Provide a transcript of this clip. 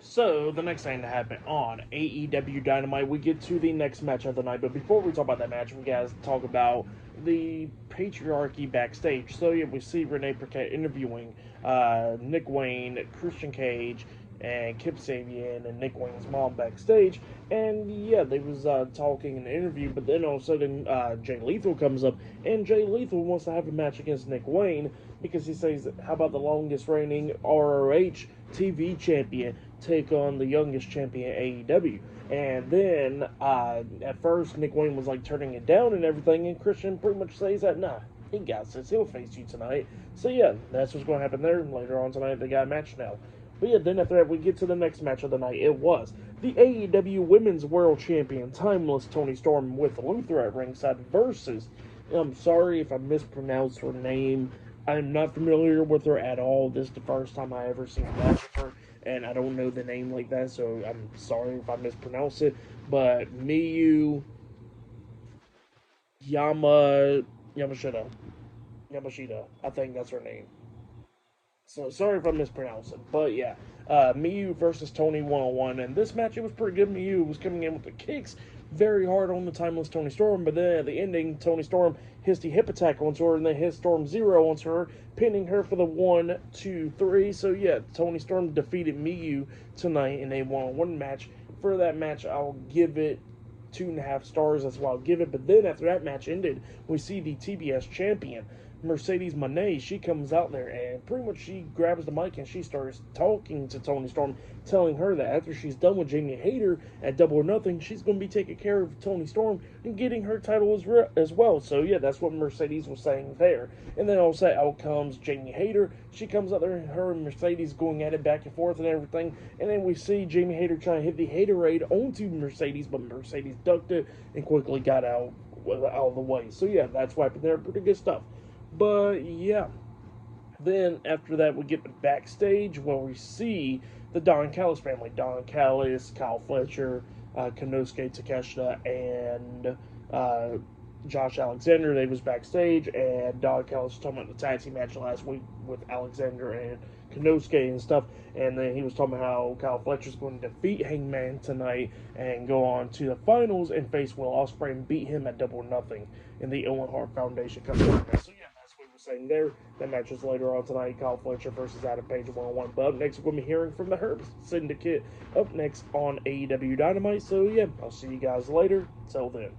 So, the next thing to happen on AEW Dynamite, we get to the next match of the night. But before we talk about that match, we guys talk about the patriarchy backstage. So, yeah, we see Renee Paquette interviewing Nick Wayne, Christian Cage, and Kip Sabian and Nick Wayne's mom backstage. And yeah, they was talking in the interview, but then all of a sudden Jay Lethal comes up, and Jay Lethal wants to have a match against Nick Wayne because he says, how about the longest reigning ROH TV champion take on the youngest champion AEW? And then at first Nick Wayne was like turning it down and everything, and Christian pretty much says that nah, he got this, he'll face you tonight. So yeah, that's what's going to happen there. Later on tonight they got a match now. But yeah, then after that, we get to the next match of the night. It was the AEW Women's World Champion, Timeless Toni Storm, with Luther at ringside versus, I'm sorry if I mispronounced her name. I'm not familiar with her at all. This is the first time I ever seen a match with her, and I don't know the name like that, so I'm sorry if I mispronounce it. But Miyu Yamashita. Yamashita. I think that's her name. So sorry if I mispronounce it, but yeah, Miyu versus Toni 1-on-1, and this match it was pretty good. Miyu was coming in with the kicks very hard on the Timeless Toni Storm, but then at the ending, Toni Storm hits the hip attack onto her, and then hits Storm Zero onto her, pinning her for the 1, 2, 3. So yeah, Toni Storm defeated Miyu tonight in a 1-on-1 match. For that match, I'll give it 2.5 stars. That's what I'll give it. But then after that match ended, we see the TBS champion, Mercedes Moné. She comes out there and pretty much she grabs the mic and she starts talking to Toni Storm, telling her that after she's done with Jamie Hayter at Double or Nothing, she's going to be taking care of Toni Storm and getting her title as well. So yeah, that's what Mercedes was saying there. And then also out comes Jamie Hayter. She comes out there and her and Mercedes going at it back and forth and everything. And then we see Jamie Hayter trying to hit the Haterade onto Mercedes, but Mercedes ducked it and quickly got out of the way. So yeah, that's why they're pretty good stuff. But yeah, then after that we get backstage where we see the Don Callis family. Don Callis, Kyle Fletcher, Konosuke Takeshita, and Josh Alexander. They was backstage, and Don Callis was talking about the tag team match last week with Alexander and Konosuke and stuff, and then he was talking about how Kyle Fletcher's going to defeat Hangman tonight and go on to the finals and face Will Ospreay and beat him at Double or Nothing in the Owen Hart Foundation Cup tournament. So yeah, that's what we're saying there. That match is later on tonight. Kyle Fletcher versus Adam Page 1-on-1. But up next, we're going to be hearing from the Herb Syndicate up next on AEW Dynamite. So yeah, I'll see you guys later. Till then.